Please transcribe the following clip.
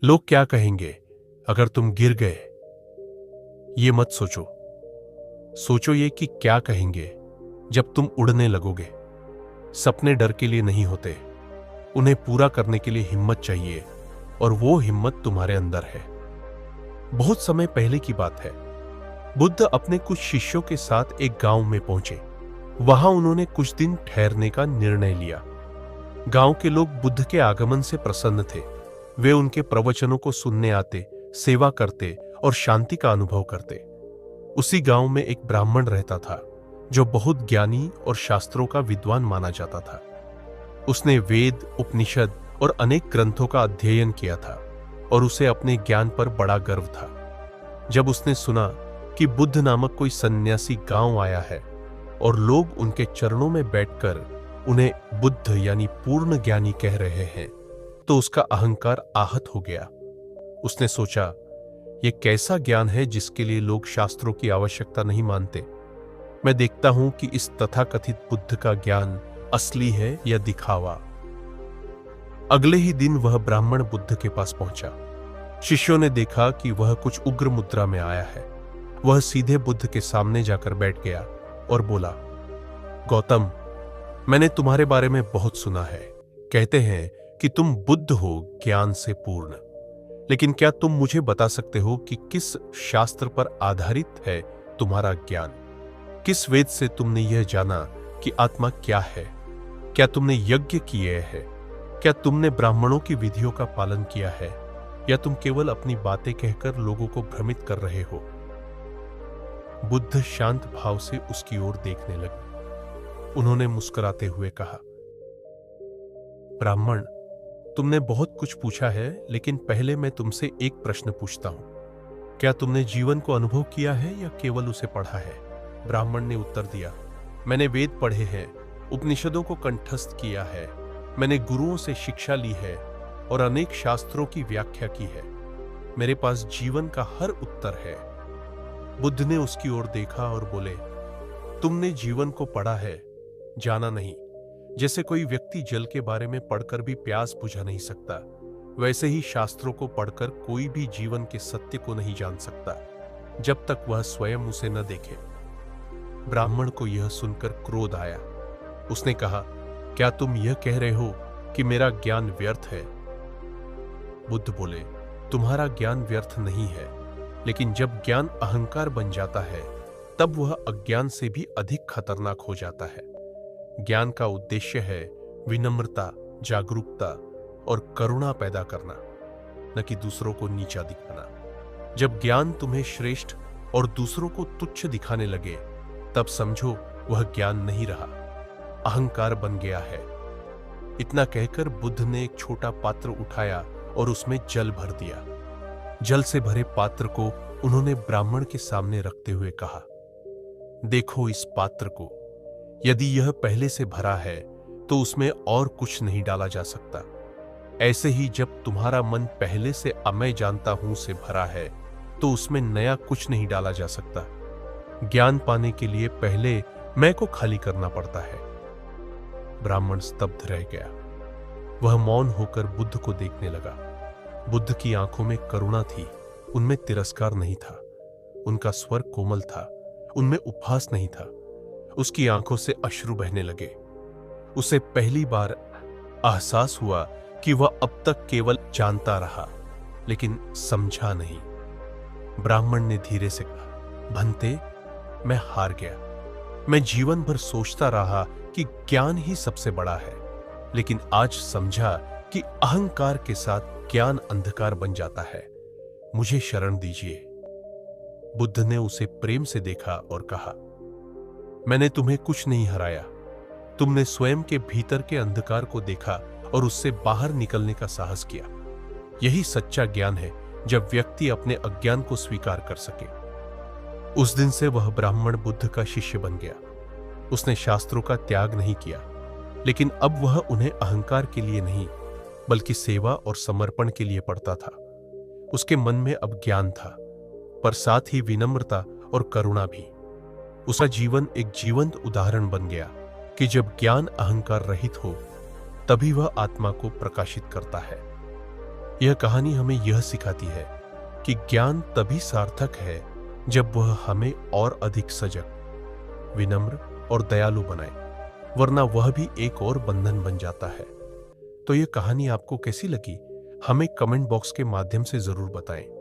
लोग क्या कहेंगे अगर तुम गिर गए? ये मत सोचो। सोचो ये कि क्या कहेंगे जब तुम उड़ने लगोगे। सपने डर के लिए नहीं होते, उन्हें पूरा करने के लिए हिम्मत चाहिए, और वो हिम्मत तुम्हारे अंदर है। बहुत समय पहले की बात है। बुद्ध अपने कुछ शिष्यों के साथ एक गांव में पहुंचे। वहां उन्होंने कुछ दिन ठहरने का निर्णय लिया। गांव के लोग बुद्ध के आगमन से प्रसन्न थे। वे उनके प्रवचनों को सुनने आते, सेवा करते और शांति का अनुभव करते। उसी गांव में एक ब्राह्मण रहता था जो बहुत ज्ञानी और शास्त्रों का विद्वान माना जाता था। उसने वेद, उपनिषद और अनेक ग्रंथों का अध्ययन किया था और उसे अपने ज्ञान पर बड़ा गर्व था। जब उसने सुना कि बुद्ध नामक कोई सन्यासी गांव आया है और लोग उनके चरणों में बैठकर उन्हें बुद्ध यानी पूर्ण ज्ञानी कह रहे हैं, तो उसका अहंकार आहत हो गया। उसने सोचा, यह कैसा ज्ञान है जिसके लिए लोग शास्त्रों की आवश्यकता नहीं मानते। मैं देखता हूं कि इस तथाकथित बुद्ध का ज्ञान असली है या दिखावा। अगले ही दिन वह ब्राह्मण बुद्ध के पास पहुंचा। शिष्यों ने देखा कि वह कुछ उग्र मुद्रा में आया है। वह सीधे बुद्ध के सामने जाकर बैठ गया और बोला, गौतम, मैंने तुम्हारे बारे में बहुत सुना है। कहते हैं कि तुम बुद्ध हो, ज्ञान से पूर्ण। लेकिन क्या तुम मुझे बता सकते हो कि किस शास्त्र पर आधारित है तुम्हारा ज्ञान? किस वेद से तुमने यह जाना कि आत्मा क्या है? क्या तुमने यज्ञ किए हैं? क्या तुमने ब्राह्मणों की विधियों का पालन किया है, या तुम केवल अपनी बातें कहकर लोगों को भ्रमित कर रहे हो? बुद्ध शांत भाव से उसकी ओर देखने लगे। उन्होंने मुस्कुराते हुए कहा, ब्राह्मण, तुमने बहुत कुछ पूछा है, लेकिन पहले मैं तुमसे एक प्रश्न पूछता हूं। क्या तुमने जीवन को अनुभव किया है या केवल उसे पढ़ा है? ब्राह्मण ने उत्तर दिया, मैंने वेद पढ़े हैं, उपनिषदों को कंठस्थ किया है, मैंने गुरुओं से शिक्षा ली है और अनेक शास्त्रों की व्याख्या की है। मेरे पास जीवन का हर उत्तर है। बुद्ध ने उसकी ओर देखा और बोले, तुमने जीवन को पढ़ा है, जाना नहीं। जैसे कोई व्यक्ति जल के बारे में पढ़कर भी प्यास बुझा नहीं सकता, वैसे ही शास्त्रों को पढ़कर कोई भी जीवन के सत्य को नहीं जान सकता जब तक वह स्वयं उसे न देखे। ब्राह्मण को यह सुनकर क्रोध आया। उसने कहा, क्या तुम यह कह रहे हो कि मेरा ज्ञान व्यर्थ है? बुद्ध बोले, तुम्हारा ज्ञान व्यर्थ नहीं है, लेकिन जब ज्ञान अहंकार बन जाता है तब वह अज्ञान से भी अधिक खतरनाक हो जाता है। ज्ञान का उद्देश्य है विनम्रता, जागरूकता और करुणा पैदा करना, न कि दूसरों को नीचा दिखाना। जब ज्ञान तुम्हें श्रेष्ठ और दूसरों को तुच्छ दिखाने लगे, तब समझो वह ज्ञान नहीं रहा, अहंकार बन गया है। इतना कहकर बुद्ध ने एक छोटा पात्र उठाया और उसमें जल भर दिया। जल से भरे पात्र को उन्होंने ब्राह्मण के सामने रखते हुए कहा, देखो इस पात्र को। यदि यह पहले से भरा है तो उसमें और कुछ नहीं डाला जा सकता। ऐसे ही जब तुम्हारा मन पहले से मैं जानता हूं से भरा है तो उसमें नया कुछ नहीं डाला जा सकता। ज्ञान पाने के लिए पहले मैं को खाली करना पड़ता है। ब्राह्मण स्तब्ध रह गया। वह मौन होकर बुद्ध को देखने लगा। बुद्ध की आंखों में करुणा थी, उनमें तिरस्कार नहीं था। उनका स्वर कोमल था, उनमें उपहास नहीं था। उसकी आंखों से अश्रु बहने लगे। उसे पहली बार एहसास हुआ कि वह अब तक केवल जानता रहा, लेकिन समझा नहीं। ब्राह्मण ने धीरे से कहा, भंते, मैं हार गया। मैं जीवन भर सोचता रहा कि ज्ञान ही सबसे बड़ा है, लेकिन आज समझा कि अहंकार के साथ ज्ञान अंधकार बन जाता है। मुझे शरण दीजिए। बुद्ध ने उसे प्रेम से देखा और कहा, मैंने तुम्हें कुछ नहीं हराया। तुमने स्वयं के भीतर के अंधकार को देखा और उससे बाहर निकलने का साहस किया। यही सच्चा ज्ञान है, जब व्यक्ति अपने अज्ञान को स्वीकार कर सके। उस दिन से वह ब्राह्मण बुद्ध का शिष्य बन गया। उसने शास्त्रों का त्याग नहीं किया, लेकिन अब वह उन्हें अहंकार के लिए नहीं, बल्कि सेवा और समर्पण के लिए पढ़ता था। उसके मन में अब ज्ञान था, पर साथ ही विनम्रता और करुणा भी। उसका जीवन एक जीवंत उदाहरण बन गया कि जब ज्ञान अहंकार रहित हो, तभी वह आत्मा को प्रकाशित करता है। यह कहानी हमें यह सिखाती है कि ज्ञान तभी सार्थक है जब वह हमें और अधिक सजग, विनम्र और दयालु बनाए, वरना वह भी एक और बंधन बन जाता है। तो यह कहानी आपको कैसी लगी, हमें कमेंट बॉक्स के माध्यम से जरूर बताएं।